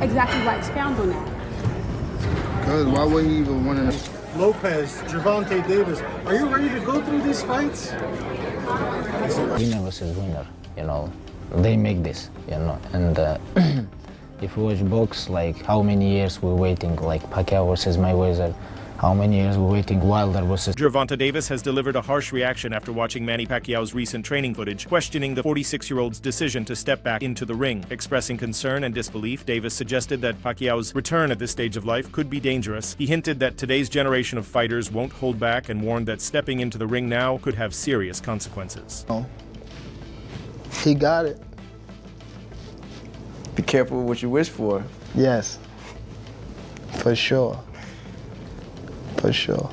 exactly why. Expound on that. Because why would he even want to? Lopez, Gervonta Davis, are you ready to go through these fights? Winner versus winner, you know, they make this, you know, and if we watch box, like how many years we're waiting, like Pacquiao versus Mayweather, how many years we're waiting Wilder versus... Gervonta Davis has delivered a harsh reaction after watching Manny Pacquiao's recent training footage, questioning the 46-year-old's decision to step back into the ring. Expressing concern and disbelief, Davis suggested that Pacquiao's return at this stage of life could be dangerous. He hinted that today's generation of fighters won't hold back and warned that stepping into the ring now could have serious consequences. Oh, he got it. Be careful what you wish for. Yes, for sure. For sure.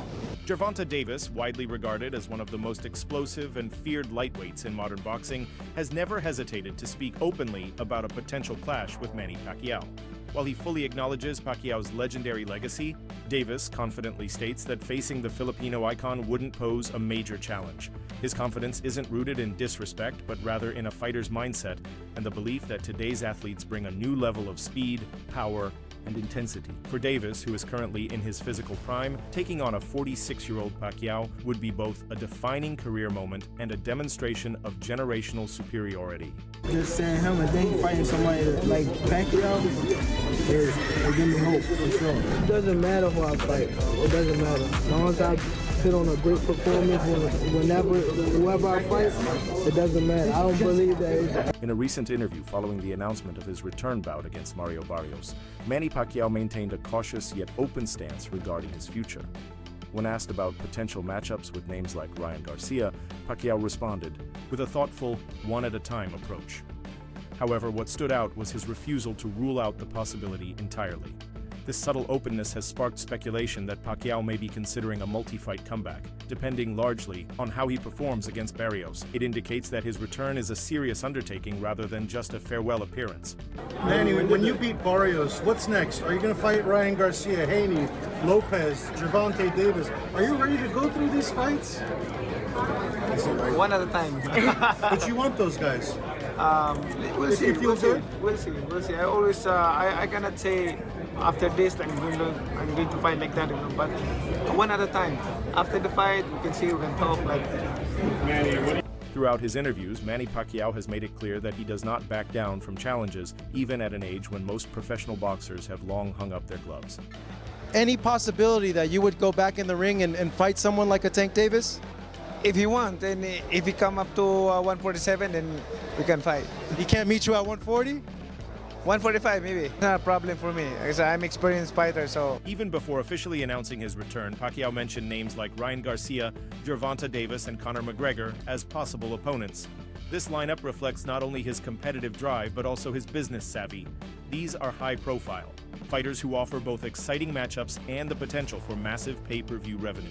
Gervonta Davis, widely regarded as one of the most explosive and feared lightweights in modern boxing, has never hesitated to speak openly about a potential clash with Manny Pacquiao. While he fully acknowledges Pacquiao's legendary legacy, Davis confidently states that facing the Filipino icon wouldn't pose a major challenge. His confidence isn't rooted in disrespect, but rather in a fighter's mindset and the belief that today's athletes bring a new level of speed, power, and intensity. For Davis, who is currently in his physical prime, taking on a 46-year-old Pacquiao would be both a defining career moment and a demonstration of generational superiority. Just saying him and then fighting somebody like Pacquiao, it give me hope, for sure. It doesn't matter who I fight. It doesn't matter. As long as I put on a great performance whoever I fight, it doesn't matter. I don't believe that. In a recent interview following the announcement of his return bout against Mario Barrios, Manny Pacquiao maintained a cautious yet open stance regarding his future. When asked about potential matchups with names like Ryan Garcia, Pacquiao responded with a thoughtful, one-at-a-time approach. However, what stood out was his refusal to rule out the possibility entirely. This subtle openness has sparked speculation that Pacquiao may be considering a multi-fight comeback, depending largely on how he performs against Barrios. It indicates that his return is a serious undertaking rather than just a farewell appearance. Manny, when you beat Barrios, what's next? Are you going to fight Ryan Garcia, Haney, Lopez, Gervonta Davis? Are you ready to go through these fights? One at a time. But you want those guys. We'll see. We'll see. I always, I cannot say after this I'm going to fight like that, but one at a time. After the fight, we can see, we can talk like. Throughout his interviews, Manny Pacquiao has made it clear that he does not back down from challenges, even at an age when most professional boxers have long hung up their gloves. Any possibility that you would go back in the ring and fight someone like a Tank Davis? If you want, and if you come up to 147, then we can fight. He can't meet you at 140? 145 maybe. It's not a problem for me, because I'm an experienced fighter, so. Even before officially announcing his return, Pacquiao mentioned names like Ryan Garcia, Gervonta Davis, and Conor McGregor as possible opponents. This lineup reflects not only his competitive drive, but also his business savvy. These are high-profile fighters who offer both exciting matchups and the potential for massive pay-per-view revenue.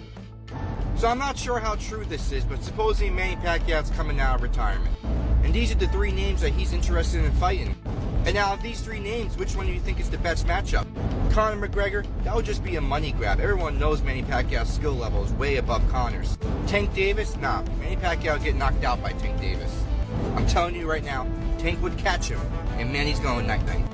So I'm not sure how true this is, but supposing Manny Pacquiao's coming out of retirement. And these are the three names that he's interested in fighting. And now of these three names, which one do you think is the best matchup? Conor McGregor, that would just be a money grab. Everyone knows Manny Pacquiao's skill level is way above Conor's. Tank Davis? Nah, Manny Pacquiao would get knocked out by Tank Davis. I'm telling you right now, Tank would catch him, and Manny's going night-night.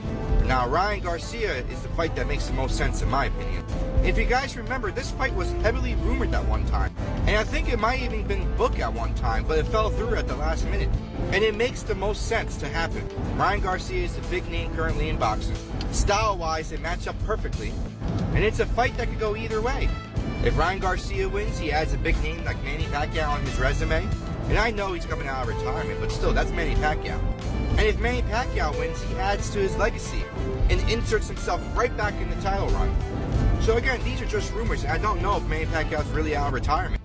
Now, Ryan Garcia is the fight that makes the most sense in my opinion. If you guys remember, this fight was heavily rumored at one time. And I think it might even been booked at one time, but it fell through at the last minute. And it makes the most sense to happen. Ryan Garcia is the big name currently in boxing. Style-wise, they match up perfectly. And it's a fight that could go either way. If Ryan Garcia wins, he adds a big name like Manny Pacquiao on his resume. And I know he's coming out of retirement, but still, that's Manny Pacquiao. And if Manny Pacquiao wins, he adds to his legacy and inserts himself right back in the title run. So again, these are just rumors, and I don't know if Manny Pacquiao's really out of retirement.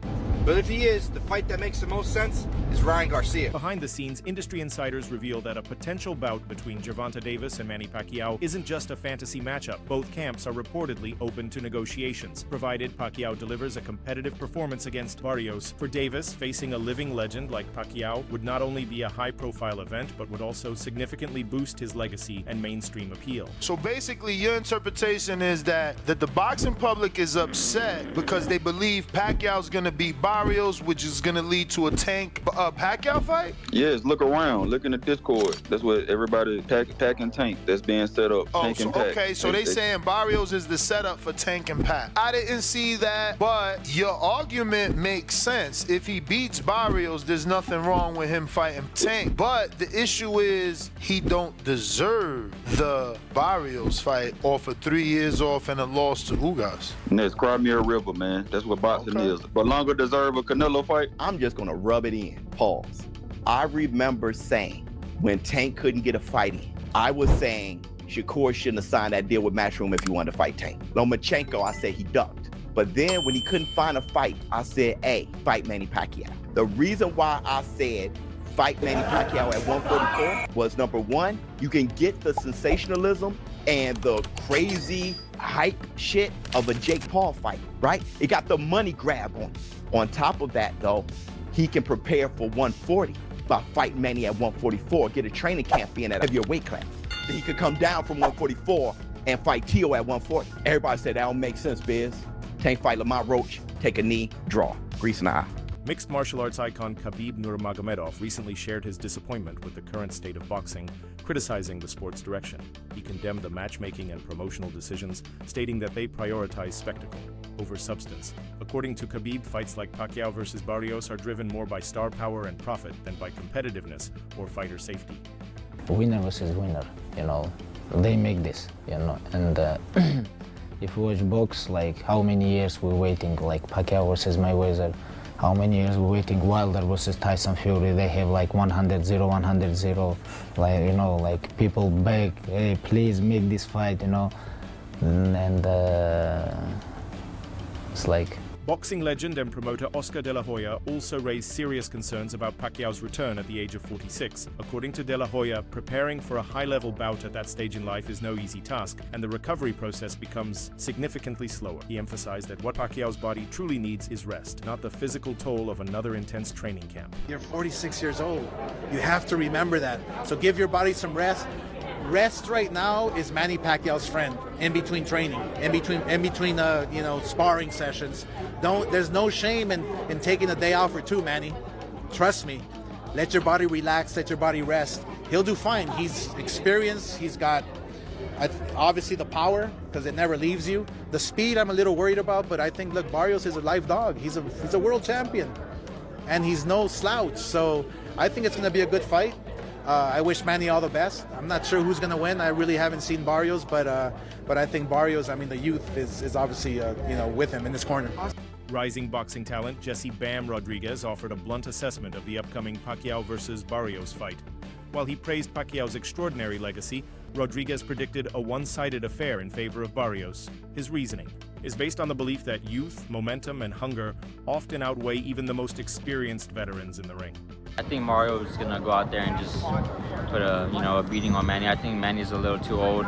But if he is, the fight that makes the most sense is Ryan Garcia. Behind the scenes, industry insiders reveal that a potential bout between Gervonta Davis and Manny Pacquiao isn't just a fantasy matchup. Both camps are reportedly open to negotiations, provided Pacquiao delivers a competitive performance against Barrios. For Davis, facing a living legend like Pacquiao would not only be a high-profile event, but would also significantly boost his legacy and mainstream appeal. So basically, your interpretation is that the boxing public is upset because they believe Pacquiao's going to beat Barrios, Barrios, which is gonna lead to a Tank Pacquiao fight? Yes, look around. Look in the Discord. That's what everybody Pac and Tank that's being set up. Oh, Tank so and Pac. okay, so they saying Barrios is the setup for Tank and Pac. I didn't see that, but your argument makes sense. If he beats Barrios, there's nothing wrong with him fighting Tank. But the issue is he don't deserve the Barrios fight off of 3 years off and a loss to Ugas. Next, cry me a river, man. That's what boxing is. But longer deserve a Canelo fight. I'm just gonna rub it in. Pause. I remember saying when Tank couldn't get a fight in, I was saying Shakur shouldn't have signed that deal with Matchroom if he wanted to fight Tank. Lomachenko, I said he ducked. But then when he couldn't find a fight, I said, hey, fight Manny Pacquiao. The reason why I said fight Manny Pacquiao at 144 was, number one, you can get the sensationalism and the crazy hype shit of a Jake Paul fight, right? It got the money grab on it. On top of that, though, he can prepare for 140 by fighting Manny at 144, get a training camp in at a heavier weight class. Then he could come down from 144 and fight Tio at 140. Everybody said that don't make sense, Biz. Tank fight Lamont Roach, take a knee, draw, grease in the eye. Mixed martial arts icon Khabib Nurmagomedov recently shared his disappointment with the current state of boxing, criticizing the sport's direction. He condemned the matchmaking and promotional decisions, stating that they prioritize spectacle over substance. According to Khabib, fights like Pacquiao versus Barrios are driven more by star power and profit than by competitiveness or fighter safety. Winner versus winner, you know, they make this, you know, and if you watch box, like how many years we're waiting, like Pacquiao versus Mayweather, how many years we're waiting, Wilder versus Tyson Fury, they have like 100-0, 100-0, like, you know, like people beg, hey, please make this fight, you know, and it's like... Boxing legend and promoter Oscar De La Hoya also raised serious concerns about Pacquiao's return at the age of 46. According to De La Hoya, preparing for a high-level bout at that stage in life is no easy task, and the recovery process becomes significantly slower. He emphasized that what Pacquiao's body truly needs is rest, not the physical toll of another intense training camp. You're 46 years old. You have to remember that. So give your body some rest. Rest right now is Manny Pacquiao's friend in between training, in between you know, sparring sessions. There's no shame in taking a day off or two, Manny. Trust me. Let your body relax, let your body rest. He'll do fine. He's experienced, he's got obviously the power, because it never leaves you. The speed I'm a little worried about, but I think, look, Barrios is a live dog. He's a world champion, and he's no slouch. So I think it's gonna be a good fight. I wish Manny all the best. I'm not sure who's going to win. I really haven't seen Barrios, but I think Barrios, I mean, the youth is obviously, you know, with him in his corner. Rising boxing talent Jesse Bam Rodriguez offered a blunt assessment of the upcoming Pacquiao versus Barrios fight. While he praised Pacquiao's extraordinary legacy, Rodriguez predicted a one-sided affair in favor of Barrios. His reasoning is based on the belief that youth, momentum, and hunger often outweigh even the most experienced veterans in the ring. I think Mario is gonna go out there and just put a beating on Manny. I think Manny's a little too old,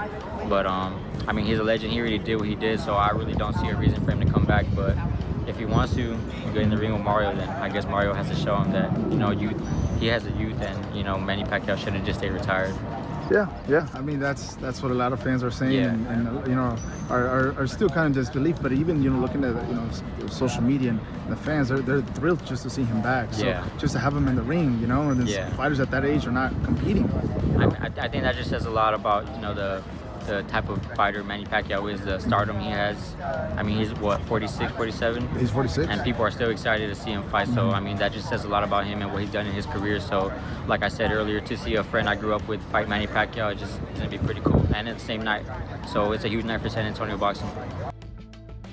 but I mean, he's a legend. He already did what he did, so I really don't see a reason for him to come back. But if he wants to go in the ring with Mario, then I guess Mario has to show him that, you know, youth. He has a youth, and, you know, Manny Pacquiao shouldn't just stay retired. Yeah. I mean, that's what a lot of fans are saying, and you know, are still kind of disbelief. But even, you know, looking at, you know, social media and the fans, they're thrilled just to see him back. So just to have him in the ring, you know, and fighters at that age are not competing. You know? I think that just says a lot about, you know, the type of fighter Manny Pacquiao is, the stardom he has. I mean, he's what, 46, 47? He's 46. And people are still excited to see him fight. So, I mean, that just says a lot about him and what he's done in his career. So, like I said earlier, to see a friend I grew up with fight Manny Pacquiao, it's going to be pretty cool. And it's the same night. So, it's a huge night for San Antonio boxing.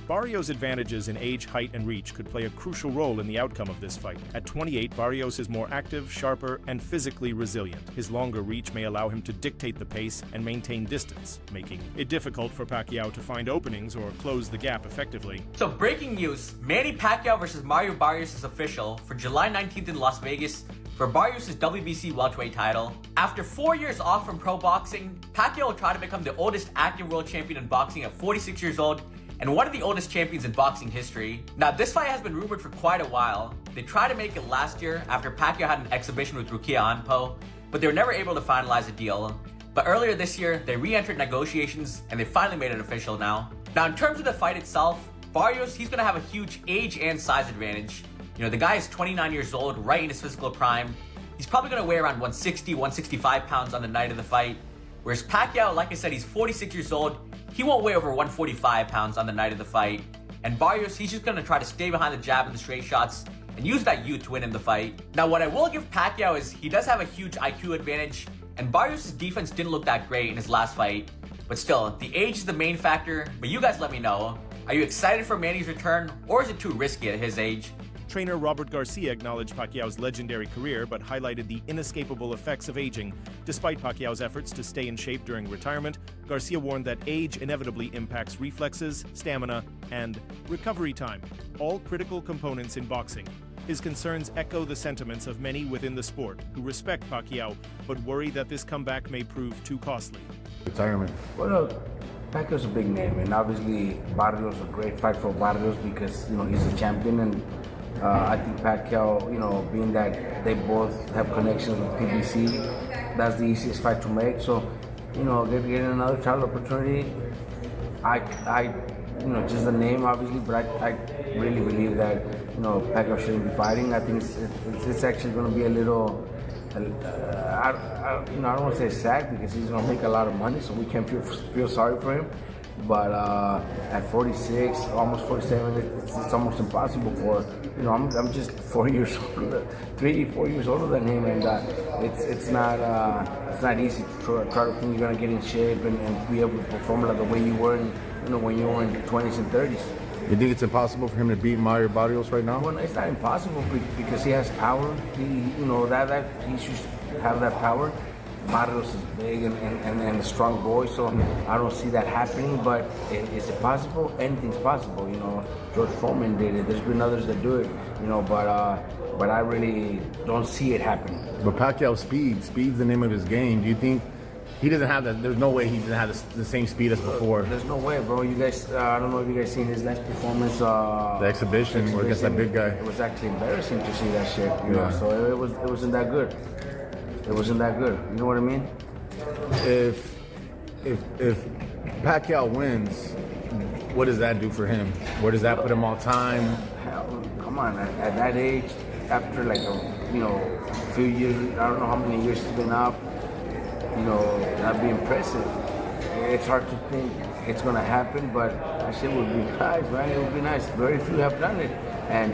Barrios' advantages in age, height, and reach could play a crucial role in the outcome of this fight. At 28, Barrios is more active, sharper, and physically resilient. His longer reach may allow him to dictate the pace and maintain distance, making it difficult for Pacquiao to find openings or close the gap effectively. So breaking news, Manny Pacquiao versus Mario Barrios is official for July 19th in Las Vegas for Barrios' WBC welterweight title. After 4 years off from pro boxing, Pacquiao will try to become the oldest active world champion in boxing at 46 years old and one of the oldest champions in boxing history. Now, this fight has been rumored for quite a while. They tried to make it last year after Pacquiao had an exhibition with Rukia Anpo, but they were never able to finalize a deal. But earlier this year, they re-entered negotiations and they finally made it official now. Now, in terms of the fight itself, Barrios, he's gonna have a huge age and size advantage. You know, the guy is 29 years old, right in his physical prime. He's probably going to weigh around 160, 165 pounds on the night of the fight. Whereas Pacquiao, like I said, he's 46 years old. He won't weigh over 145 pounds on the night of the fight. And Barrios, he's just going to try to stay behind the jab and the straight shots and use that youth to win him the fight. Now, what I will give Pacquiao is he does have a huge IQ advantage, and Barrios' defense didn't look that great in his last fight. But still, the age is the main factor. But you guys let me know. Are you excited for Manny's return, or is it too risky at his age? Trainer Robert Garcia acknowledged Pacquiao's legendary career, but highlighted the inescapable effects of aging. Despite Pacquiao's efforts to stay in shape during retirement, Garcia warned that age inevitably impacts reflexes, stamina, and recovery time, all critical components in boxing. His concerns echo the sentiments of many within the sport who respect Pacquiao, but worry that this comeback may prove too costly. Retirement. Well, look, Pacquiao's a big name, and obviously Barrios a great fight for Barrios because he's a champion, and I think Pacquiao, being that they both have connections with PBC, that's the easiest fight to make. So, getting another title opportunity, I just the name obviously, but I really believe that Pacquiao shouldn't be fighting. I think it's actually going to be a little. I don't want to say sad because he's going to make a lot of money, so we can't feel sorry for him. But at 46, almost 47, it's almost impossible for I'm just 4 years older, 4 years older than him, and it's not easy to try to think you're going to get in shape and be able to perform like the way you were when you were in 20s and 30s. You think it's impossible for him to beat Mario Barrios right now? Well, it's not impossible because he has power. That he should have that power. Barrios is big and a strong boy, so I don't see that happening. But is it possible? Anything's possible. George Foreman did it. There's been others that do it. But I really don't see it happening. But Pacquiao's speed's the name of his game. Do you think he doesn't have that? There's no way he doesn't have the same speed as before. There's no way, bro. You guys, I don't know if you guys seen his last performance. The exhibition against that big guy. It was actually embarrassing to see that shit. So it wasn't that good. It wasn't that good. You know what I mean? If Pacquiao wins, what does that do for him? Where does that put him all time? Hell, come on, at that age, after like a few years, I don't know how many years he's been out. That'd be impressive. It's hard to think it's gonna happen, but that shit would be nice, man. It would be nice. Very few have done it, and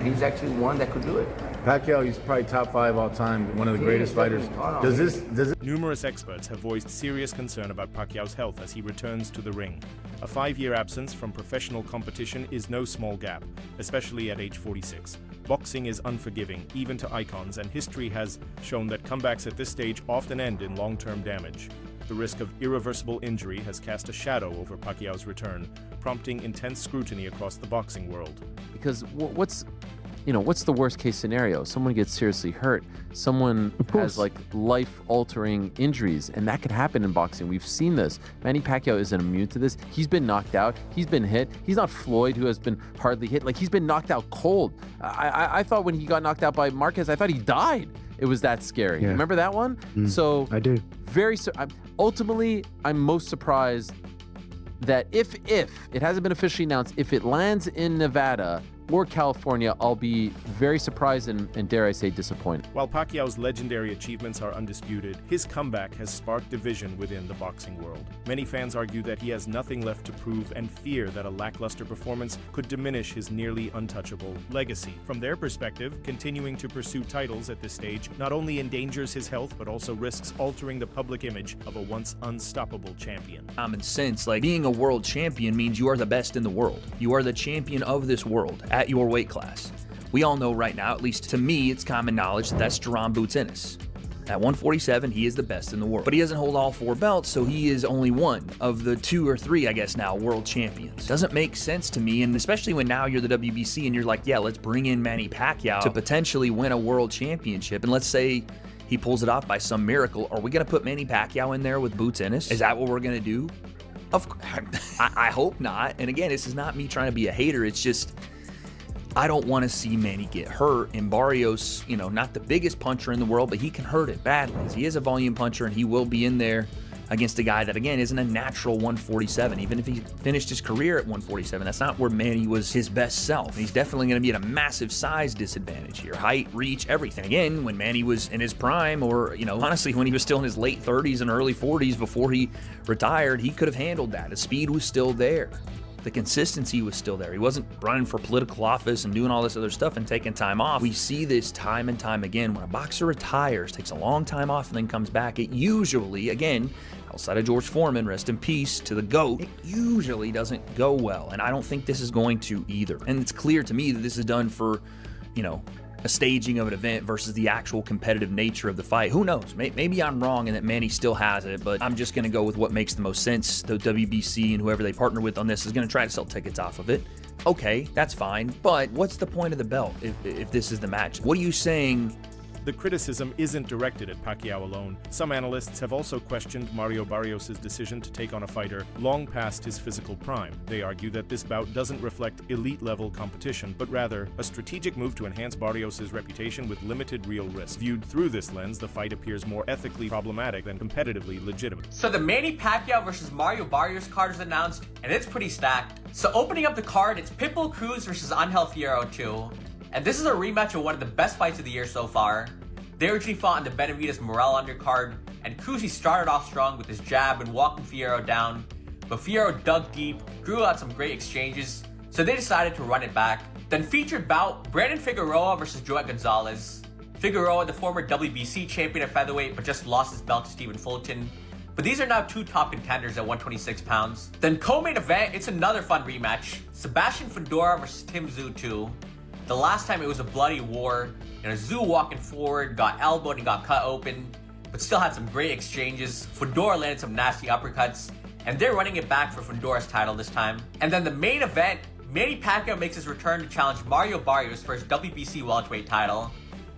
he's actually one that could do it. Pacquiao, he's probably top 5 all time, one of the greatest fighters. Does this? Numerous experts have voiced serious concern about Pacquiao's health as he returns to the ring. A 5-year absence from professional competition is no small gap, especially at age 46. Boxing is unforgiving, even to icons, and history has shown that comebacks at this stage often end in long-term damage. The risk of irreversible injury has cast a shadow over Pacquiao's return, prompting intense scrutiny across the boxing world. Because what's the worst case scenario? Someone gets seriously hurt. Someone has life-altering injuries, and that could happen in boxing. We've seen this. Manny Pacquiao isn't immune to this. He's been knocked out. He's been hit. He's not Floyd, who has been hardly hit. He's been knocked out cold. I thought when he got knocked out by Marquez, I thought he died. It was that scary. Yeah. Remember that one? So I do. Ultimately, I'm most surprised that if it hasn't been officially announced, if it lands in Nevada or California, I'll be very surprised and dare I say disappointed. While Pacquiao's legendary achievements are undisputed, his comeback has sparked division within the boxing world. Many fans argue that he has nothing left to prove and fear that a lackluster performance could diminish his nearly untouchable legacy. From their perspective, continuing to pursue titles at this stage not only endangers his health but also risks altering the public image of a once unstoppable champion. Common sense, being a world champion means you are the best in the world. You are the champion of this world at your weight class. We all know right now, at least to me, it's common knowledge that that's Gervonta Boots. At 147, he is the best in the world. But he doesn't hold all 4 belts, so he is only one of the 2 or 3, I guess now, world champions. Doesn't make sense to me, and especially when now you're the WBC and you're like, yeah, let's bring in Manny Pacquiao to potentially win a world championship, and let's say he pulls it off by some miracle. Are we going to put Manny Pacquiao in there with Boots? Is that what we're going to do? I hope not. And again, this is not me trying to be a hater. It's just, I don't want to see Manny get hurt. And Barrios, not the biggest puncher in the world, but he can hurt it badly. He is a volume puncher, and he will be in there against a guy that, again, isn't a natural 147. Even if he finished his career at 147, that's not where Manny was his best self. He's definitely going to be at a massive size disadvantage here. Height, reach, everything. Again, when Manny was in his prime, or, you know, honestly, when he was still in his late 30s and early 40s before he retired, he could have handled that. The speed was still there. The consistency was still there. He wasn't running for political office and doing all this other stuff and taking time off. We see this time and time again. When a boxer retires, takes a long time off, and then comes back, it usually, again, outside of George Foreman, rest in peace to the GOAT, it usually doesn't go well. And I don't think this is going to either. And it's clear to me that this is done for, you know, a staging of an event versus the actual competitive nature of the fight. Who knows? Maybe I'm wrong and that Manny still has it, but I'm just going to go with what makes the most sense. The WBC and whoever they partner with on this is going to try to sell tickets off of it. Okay, that's fine, but what's the point of the belt if this is the match? What are you saying? The criticism isn't directed at Pacquiao alone. Some analysts have also questioned Mario Barrios' decision to take on a fighter long past his physical prime. They argue that this bout doesn't reflect elite-level competition, but rather a strategic move to enhance Barrios' reputation with limited real risk. Viewed through this lens, the fight appears more ethically problematic than competitively legitimate. So the Manny Pacquiao versus Mario Barrios card is announced, and it's pretty stacked. So opening up the card, it's Pitbull Cruz versus Angel Fierro 2. And this is a rematch of one of the best fights of the year so far. They originally fought on the Benavidez Morel undercard, and Cruz started off strong with his jab and walking Fierro down, but Fierro dug deep, grew out some great exchanges, so they decided to run it back. Then featured bout, Brandon Figueroa versus Joet Gonzalez. Figueroa, the former WBC champion at featherweight, but just lost his belt to Stephen Fulton. But these are now two top contenders at 126 pounds. Then co-main event, it's another fun rematch. Sebastian Fundora versus Tim Tszyu 2. The last time it was a bloody war. You know, Tszyu walking forward, got elbowed and got cut open, but still had some great exchanges. Fundora landed some nasty uppercuts, and they're running it back for Fundora's title this time. And then the main event, Manny Pacquiao makes his return to challenge Mario Barrios for his WBC welterweight title.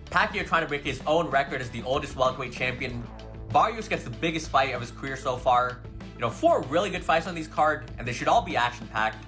Pacquiao trying to break his own record as the oldest welterweight champion. Barrios gets the biggest fight of his career so far. You know, 4 really good fights on these card, and they should all be action-packed.